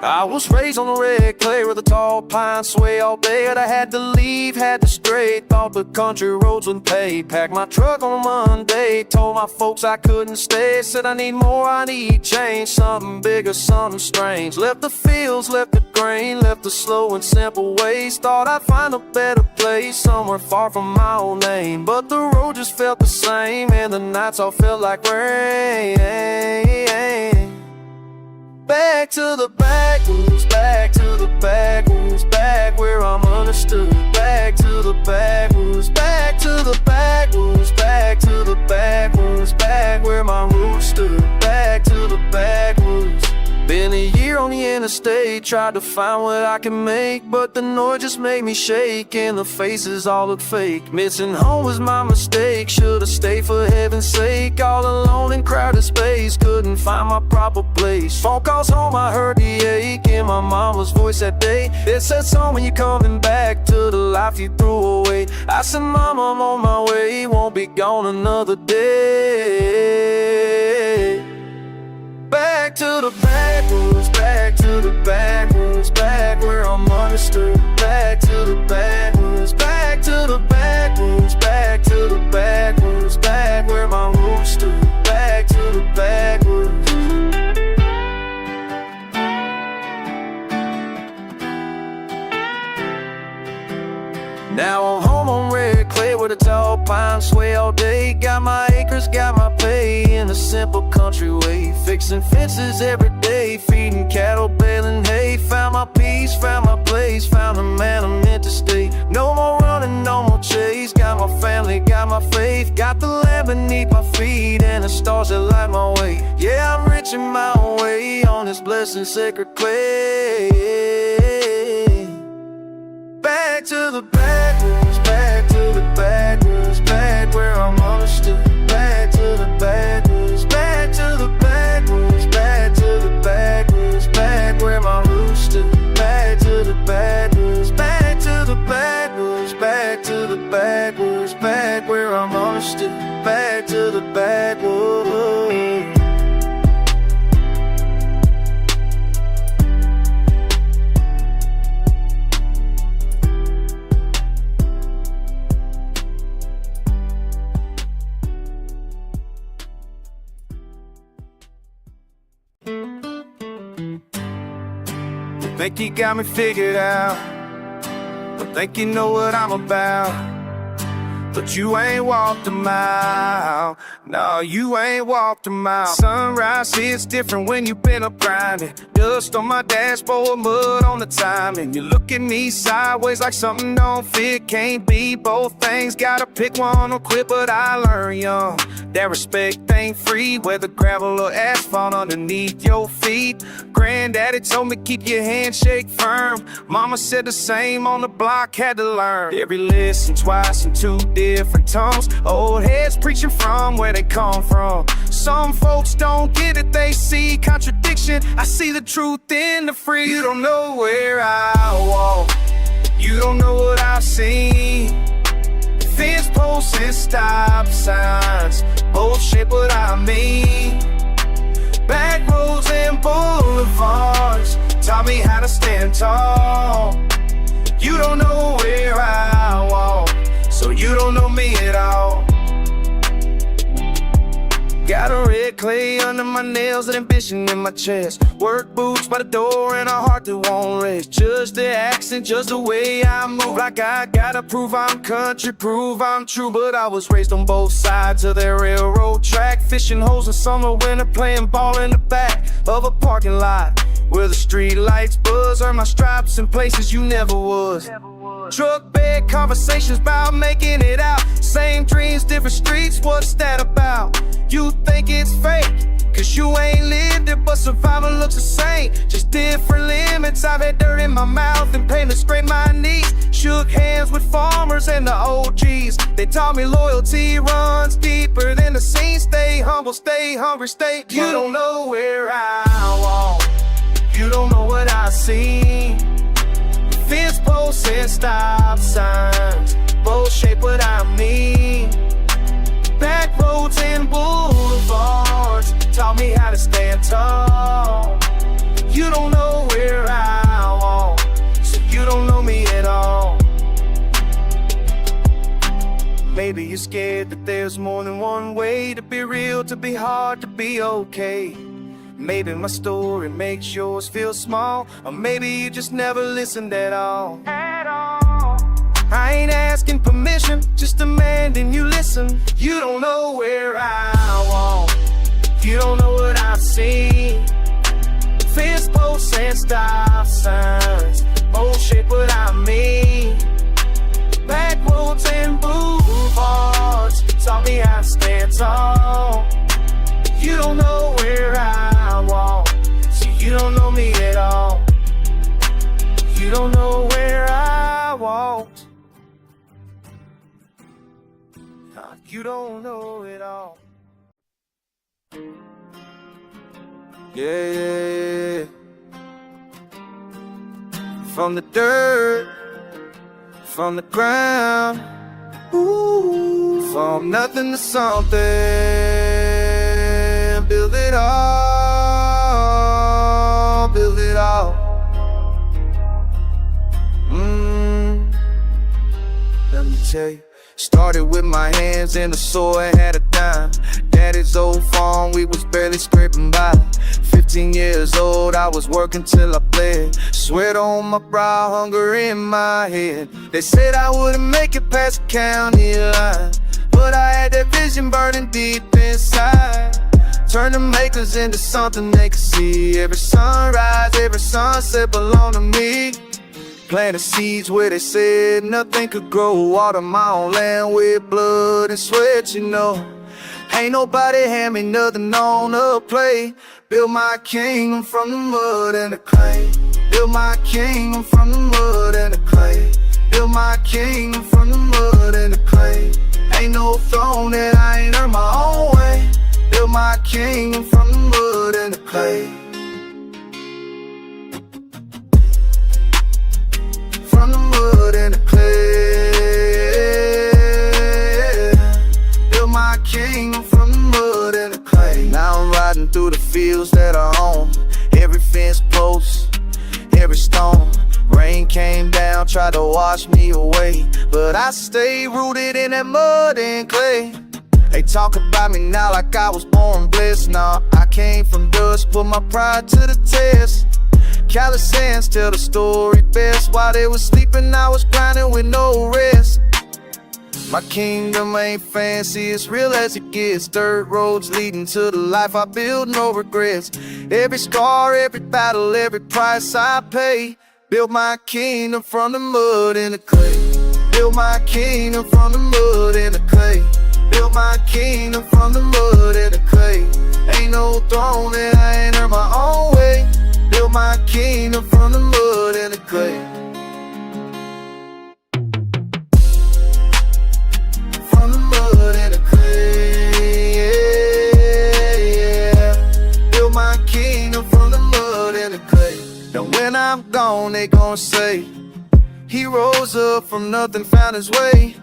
I was raised on the red clay where the tall pines sway all day, but I had to leave, had to stray. Thought the country roads wouldn't pay. Packed my truck on a Monday, told my folks I couldn't stay. Said I need more, I need change, something bigger, something strange. Left the fields, left the grain, left the slow and simple ways. Thought I'd find a better place, somewhere far from my old name. But the road just felt the same, and the nights all felt like rain. Back to the backwoods, back to the backwoods, back where I'm understood. Back to the backwoods, back to the backwoods, back to the backwoods, back where my roots stood. Back to the backwoods. Been a year on the interstate, tried to find what I can make, but the noise just made me shake, and the faces all look fake. Missing home was my mistake, should've stayed for heaven's sake. All alone in crowded space, couldn't find my proper place. Phone calls home, I heard the ache in my mama's voice that day. It said, son, when you coming back to the life you threw away. I said, mama, I'm on my way, won't be gone another day. Back to the backwoods, back to the backwoods, back where I'm understood. Back to the backwoods, back to the backwoods, back to the backwoods, back where my roots stood. Back to the backwoods. Now I'm home on red clay where the tall pines sway all day. Got my acres, got my pay in a simple country way. Fixing fences every day, feeding cattle, baling hay. Found my peace, found my place, found the man I'm meant to stay. No more running, no more chase. Got my family, got my faith. Got the land beneath my feet and the stars that light my way. Yeah, I'm rich in my own way on this blessed sacred clay. Back to the backwoods, back to the backwoods, back where I'm understood. Back to the backwoods, back to the backwoods, back to the backwoods, back where my roots stood. Back to the backwoods, back to the backwoods, back to the backwoods, back where I'm understood. Back to the backwoods. Think you got me figured out, I think you know what I'm about, but you ain't walked a mile. No, you ain't walked a mile. Sunrise hits different when you been up grinding. Dust on my dashboard, mud on the timing. You look at me sideways like something don't fit. Can't be both things, gotta pick one or quit. But I learned young that respect ain't free, whether gravel or asphalt underneath your feet. Granddaddy told me keep your handshake firm. Mama said the same on the block, had to learn every lesson twice in two different tones. Old heads preaching from where they come from. Some folks don't get it, they see contradiction. I see the truth in the free. You don't know where I walk, you don't know what I've seen. Fence posts and stop signs, both shape what I mean. Back roads and boulevards taught me how to stand tall. You don't know where I walk, so you don't know me at all. Got a red clay under my nails and ambition in my chest. Work boots by the door and a heart that won't rest. Just the accent, just the way I move. Like I gotta prove I'm country, prove I'm true. But I was raised on both sides of that railroad track. Fishing holes in summer, winter, playing ball in the back of a parking lot where the street lights buzz. Earn my stripes in places you never was. Truck bed conversations about making it out. Same dreams, different streets, what's that about? You think it's fake, cause you ain't lived it, but survival looks the same, just different limits. I've had dirt in my mouth and pain to scrape my knees. Shook hands with farmers and the OGs. They taught me loyalty runs deeper than the scene. Stay humble, stay hungry, stay. You don't know where I walk, you don't know what I see. Fence posts and stop signs, both shape what I mean. Back roads and boulevards taught me how to stand tall. You don't know where you're scared that there's more than one way to be real, to be hard, to be okay. Maybe my story makes yours feel small, or maybe you just never listened at all. I ain't asking permission, just demanding you listen. You don't know where I walk, you don't know what I've seen. Fence posts and stop signs, bullshit what I mean. Back roads and boulevards taught me how to stand tall. You don't know where I walk, so you don't know me at all. You don't know where I walked. Nah, you don't know it all. Yeah. From the dirt, from the ground, ooh, from nothing to something, build it all, build it all. Let me tell you, started with my hands in the soil and had a dime. Daddy's old farm, we was barely scraping by. 15 years old, I was working till I bled. Sweat on my brow, hunger in my head. They said I wouldn't make it past the county line, but I had that vision burning deep inside. Turn the makers into something they could see. Every sunrise, every sunset belong to me. Planted seeds where they said nothing could grow. Water my own land with blood and sweat, you know. Ain't nobody hand me nothing on a plate. Build my kingdom from the mud and the clay. Build my kingdom from the mud and the clay. Build my kingdom from the mud and the clay. Ain't no throne that I ain't earned my own way. Build my kingdom from the mud and the clay. From the mud and the clay. Build my kingdom from the mud and the clay. Now I'm riding through the fields that I own. Every fence post, every stone. Rain came down, tried to wash me away, but I stayed rooted in that mud and clay. They talk about me now like I was born blessed. Nah, I came from dust, put my pride to the test. Callous hands tell the story best. While they was sleeping, I was grinding with no rest. My kingdom ain't fancy, it's real as it gets. Dirt roads leading to the life I build, no regrets. Every scar, every battle, every price I pay. Build my kingdom from the mud and the clay. Build my kingdom from the mud and the clay. Build my kingdom from the mud and the clay. Ain't no throne that I ain't earned my own way. Build my kingdom from the mud and the clay. From the mud and the clay, yeah. Build my kingdom from the mud and the clay. Now when I'm gone, they gon' say he rose up from nothing, found his way.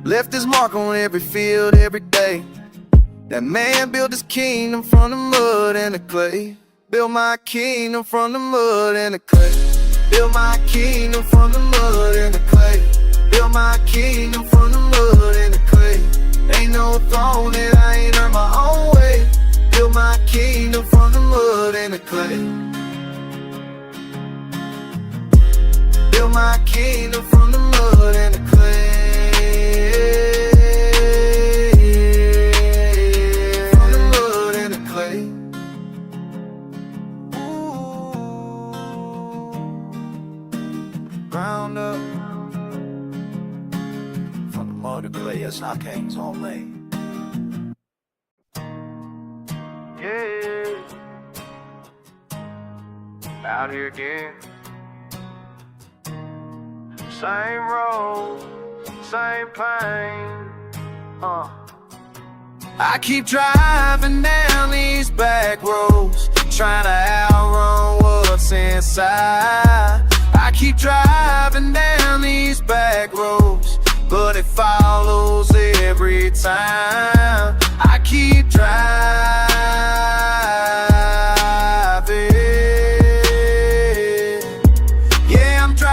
Left his mark on every field, every day. That man built his kingdom from the mud and the clay. Build my kingdom from the mud and the clay. Build my kingdom from the mud and the clay. Build my kingdom from the mud and the clay. Ain't no throne that I ain't earned my own way. Build my kingdom from the mud and the clay. Build my kingdom from the mud and the clay. From the mud and the clay. Ground up from the mud and clay, it's our king's only. Yeah, out here again. Same road, same pain. I keep driving down these back roads, trying to outrun what's inside. I keep driving down these back roads, but it follows every time. I keep driving. Yeah, I'm driving.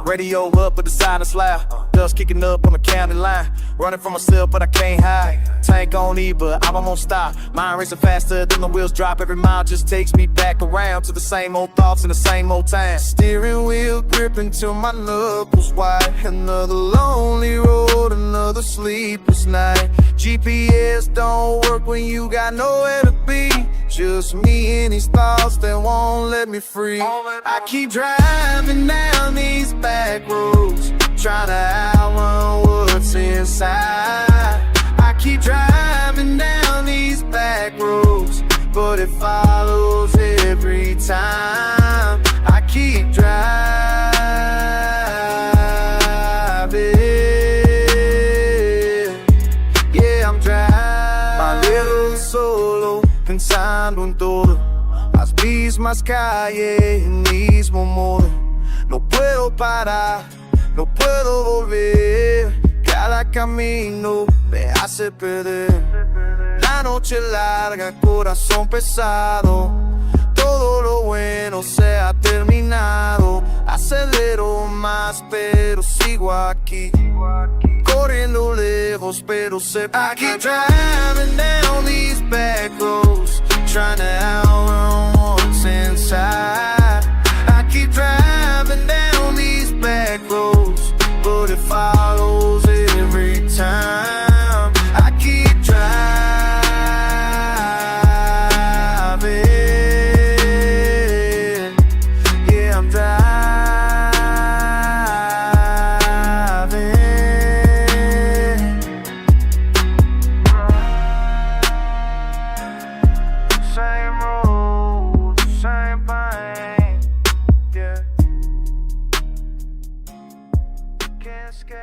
Radio up, but the silence loud. Dust kicking up on the county line. Running from myself, but I can't hide. Tank on E, but I won't stop. Mind racing faster than the wheels drop. Every mile just takes me back around to the same old thoughts and the same old time. Steering wheel gripping till my knuckles white. Another lonely road, another sleepless night. GPS don't work when you got nowhere to be. Just me and these thoughts that won't let me free. I keep driving down these back roads, trying to outrun what's inside. I keep driving down these back roads, but it follows every time. I keep driving. Yeah, I'm driving. My little solo pensando en todo. Las mismas calles, el mismo modo. No puedo parar, no puedo volver. Cada camino me hace perder. La noche larga, corazón pesado. Todo lo bueno se ha terminado. Acelero más, pero sigo aquí. Corriendo lejos, pero sé. I keep driving down these back roads, trying to outrun what's inside. I keep driving down these back roads, but it follows every time. I keep driving. Yeah, I'm driving. Same road, same pain. Yeah. Can't escape.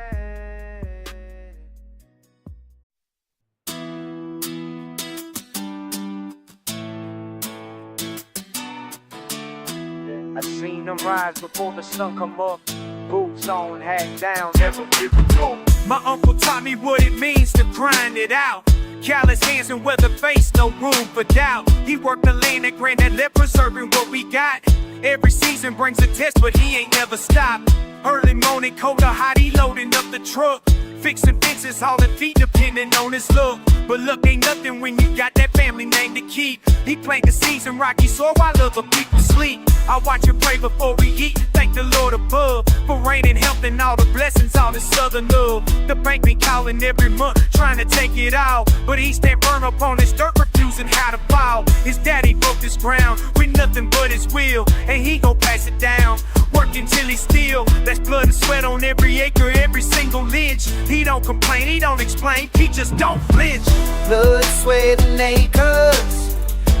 I seen them rise before the sun come up. Boots on, hat down, never give a go. My uncle taught me what it means to grind it out. Callous hands and weather face, no room for doubt. He worked the land that granddad left, preserving what we got. Every season brings a test, but he ain't never stopped. Early morning, cold or hot, he loading up the truck. Fixing fences, hauling feet, depending on his look. But look, ain't nothing when you got that family name to keep. He played the seas in rocky soil while other people sleep. I watch and pray before we eat. Thank the Lord above for rain and health and all the blessings, all the southern love. The bank be calling every month, trying to take it out, but he stand firm up on his dirt, refusing how to fall. His daddy broke this ground with nothing but his will, and he gon' pass it down. Working till he still, that's blood and sweat on every acre, every single inch. He don't complain, he don't explain, he just don't flinch. Blood, sweat, and acres,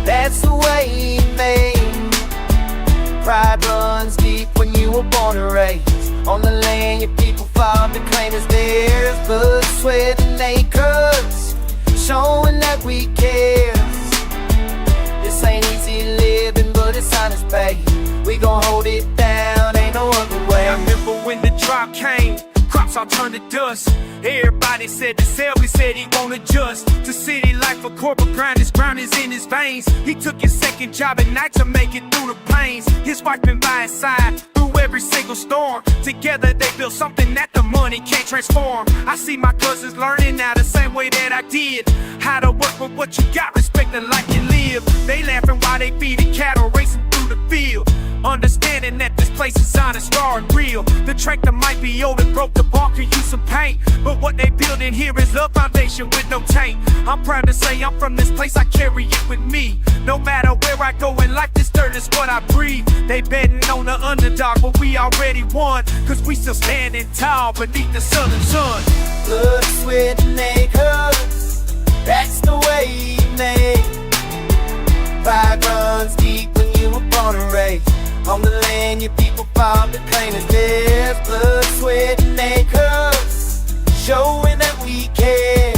that's the way he made. Pride runs deep when you were born and raised on the land your people farm to claim as theirs. Blood, sweat, and acres, showing that we care. This ain't easy living, but it's honest pay. We gon' hold it down, ain't no other way. I remember when the drought came, crops all turned to dust. Everybody said to sell, we said he won't adjust to city life. For corporate grind, his ground is in his veins. He took his second job at night to make it through the plains. His wife been by his side through every single storm. Together they built something that the money can't transform. I see my cousins learning now the same way that I did, how to work with what you got, respect the life you live. They laughing while they feeding cattle, racing through the field, understanding that this place is honest, raw and real. The tractor might be old and broke, the bark could use some paint, but what they building here is a foundation with no taint. I'm proud to say I'm from this place, I carry it with me. No matter where I go in life, this dirt is what I breathe. They betting on the underdog, but we already won, cause we still standing tall beneath the southern sun. Blood, sweat, and acres, that's the way he made. Pride runs deep when you were born and raised on the land your people farm to claim as theirs. Blood, sweat, and acres, showing that we care.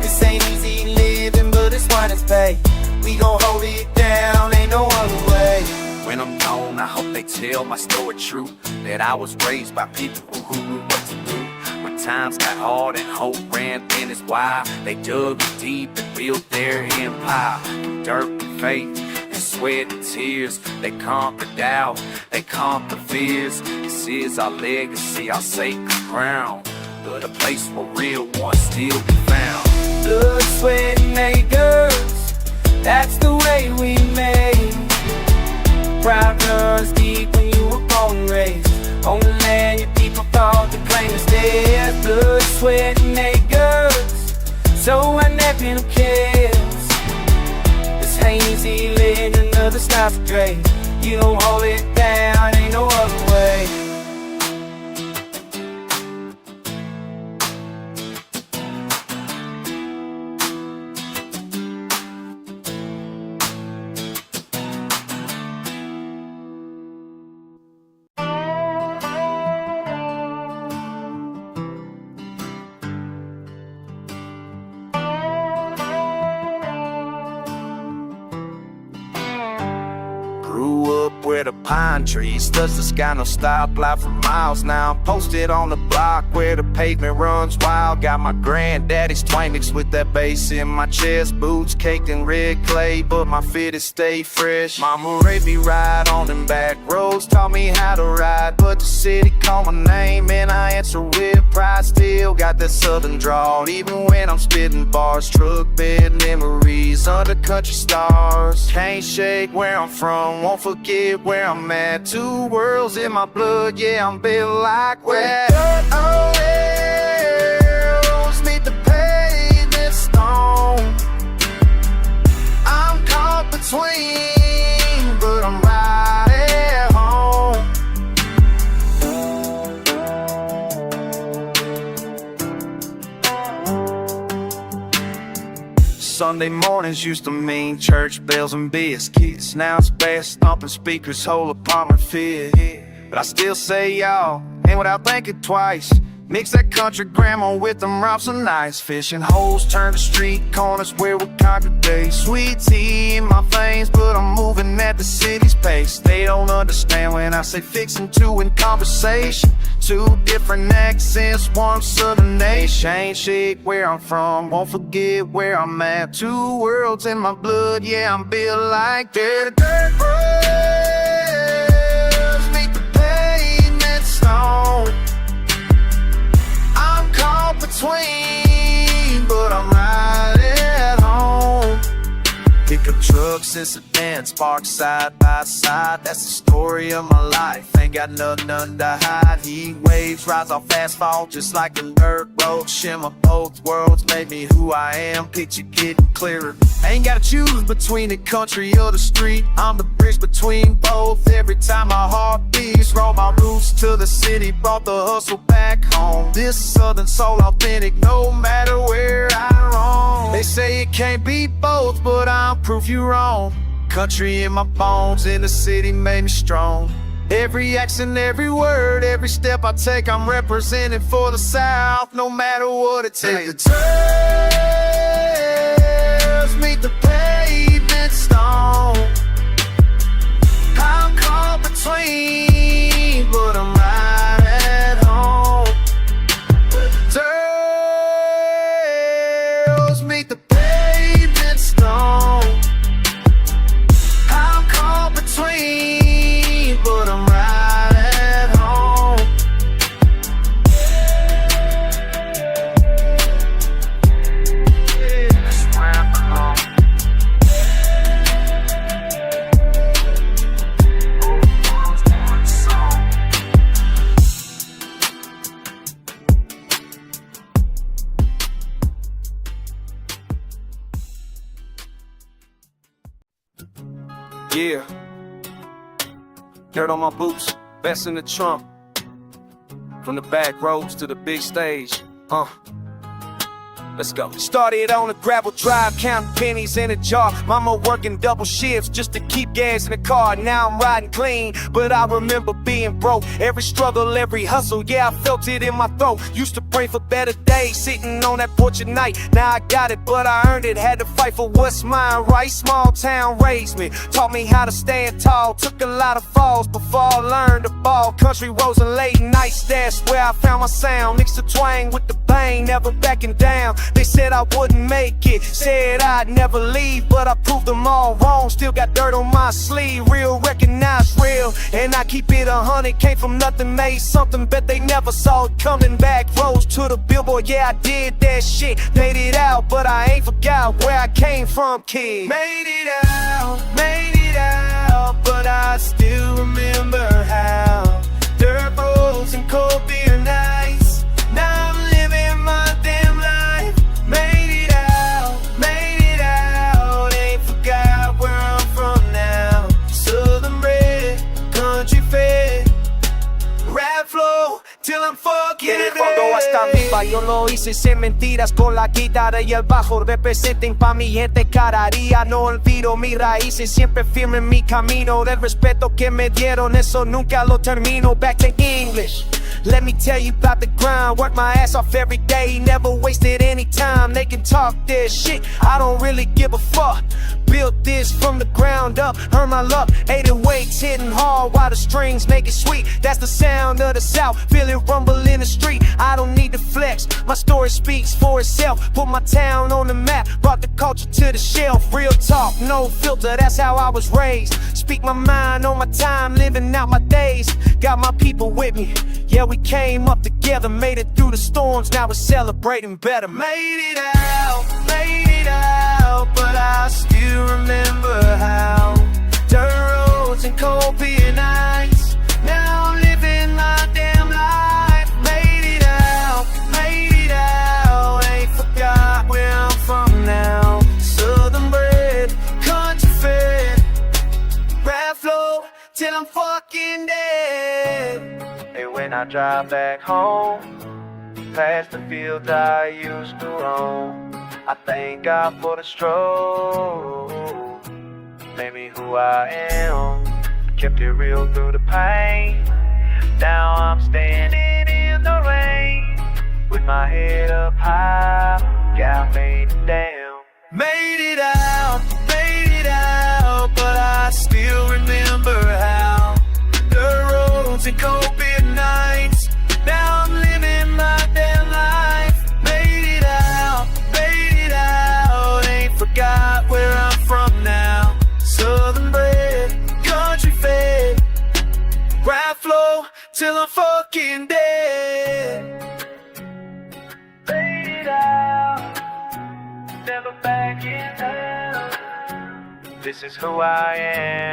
This ain't easy living, but it's honest pay. We gon' hold it down, ain't no other way. When I'm gone, I hope they tell my story true, that I was raised by people who knew what to do. When times got hard and hope ran thin as wild, they dug deep and built their empire. Through dirt and faith and sweat and tears. They conquer doubt, they conquer fears. This is our legacy, our sacred crown, but a place where real ones still be found. Blood, sweat, and acres, that's the way we made. Pride runs deep when you were born and raised on the land your people thought the claim is dead. Blood, sweat, and acres, so unhappy who cares? This hazy legend of the stars of grave. You don't hold it down, ain't no other way. Grew up where the pine trees touch the sky, no stoplight for miles. Now I'm posted on the block where the pavement runs wild. Got my granddaddy's twang mixed with that bass in my chest. Boots caked in red clay, but my fit is stay fresh. Mama raised me right on them back roads, taught me how to ride, but the city called my name and I answer with pride. Still got that southern drawl, even when I'm spitting bars. Truck bed memories under country stars. Can't shake where I'm from, won't forget where I'm at. Two worlds in my blood, yeah, I'm built like where dirt oils meet the pavement stone. I'm caught between, but I'm right at home. Sunday mornings used to mean church bells and biscuits. Now it's bass stomping speakers, whole apartment fit. But I still say y'all, and without thinking twice, mix that country grammar with them rocks and nice. Fishing holes turn to street corners where we congregate. Sweet tea in my veins, but I'm moving at the city's pace. They don't understand when I say fixing two in conversation. Two different accents, one southern nation. Ain't shit where I'm from, won't forget where I'm at. Two worlds in my blood, yeah, I'm built like that. Dirt roads meet the pavement stone. I'm caught between, but I'm right at home. Pickup trucks and sedans parked side by side. That's the story of my life, ain't got nothing to hide. Heat waves rise off asphalt just like a dirt road. Shimmer both worlds made me who I am, picture getting clearer. Ain't gotta choose between the country or the street, I'm the bridge between both. Every time my heart beats, roll my roots to the city, brought the hustle back home. This southern soul authentic, no matter where I roam. They say it can't be both, but I'm proof you wrong. Country in my bones, in the city made me strong. Every accent, every word, every step I take, I'm representing for the South, no matter what it takes. The trails meet the pavement stone. I'm caught between, but I'm right at home. The trails meet the pavement stone. I'm caught between, but I'm right at home. Yeah, that's where I belong. One song. Yeah. Dirt on my boots, vest in the trunk. From the back roads to the big stage. Let's go. Started on a gravel drive, counting pennies in a jar. Mama working double shifts just to keep put gas in the car, now I'm riding clean. But I remember being broke, every struggle, every hustle, yeah, I felt it in my throat. Used to pray for better days, sitting on that porch at night. Now I got it, but I earned it, had to fight for what's mine, right? Small town raised me, taught me how to stand tall. Took a lot of falls before I learned to ball. Country roads and late nights, that's where I found my sound. Mixed the twang with the bang, never backing down. They said I wouldn't make it, said I'd never leave, but I proved them all wrong. Still got dirt on my sleeve, real recognize real, and I keep it 100. Came from nothing, made something, bet they never saw it coming back. Rose to the billboard, yeah, I did that shit. Made it out, but I ain't forgot where I came from, kid. Made it out, but I still remember how. Dirt roads and cold beer nights, now I'm living my damn life. Made it out, ain't forgot where I'm from now. Southern red, country fed, rap flow till I'm fucking Del fondo hasta arriba, yo lo hice sin mentiras, con la guitarra y el bajo representen pa' mi gente cada día. No olvido mis raíces, siempre firme en mi camino. Del respeto que me dieron, eso nunca lo termino. Back to English, let me tell you about the grind. Work my ass off every day, never wasted any time. They can talk their shit, I don't really give a fuck. Built this from the ground up, earn my luck. 808s hitting hard while the strings make it sweet. That's the sound of the South, feel it rumble in the street. I don't need to flex, my story speaks for itself. Put my town on the map, brought the culture to the shelf. Real talk, no filter, that's how I was raised. Speak my mind on my time, living out my days. Got my people with me, yeah, we came up together. Made it through the storms, now we're celebrating better. Made it out, but I still remember how. Dirt roads and cold beer nights, now I'm living my damn life. Made it out, ain't forgot where I'm from now. Southern bred, country fed, rap flow till I'm fucking dead. And when I drive back home, past the fields I used to roam, I thank God for the stroke, made me who I am, kept it real through the pain. Now I'm standing in the rain, with my head up high, God made it down. Made it out, but I still remember how. The roads and cold beer nights, now I'm living my damn life. Made it out, ain't forgot where I'm from now. Southern bred, country fed, rap flow till I'm fucking dead. Made it out, never backing down. This is who I am.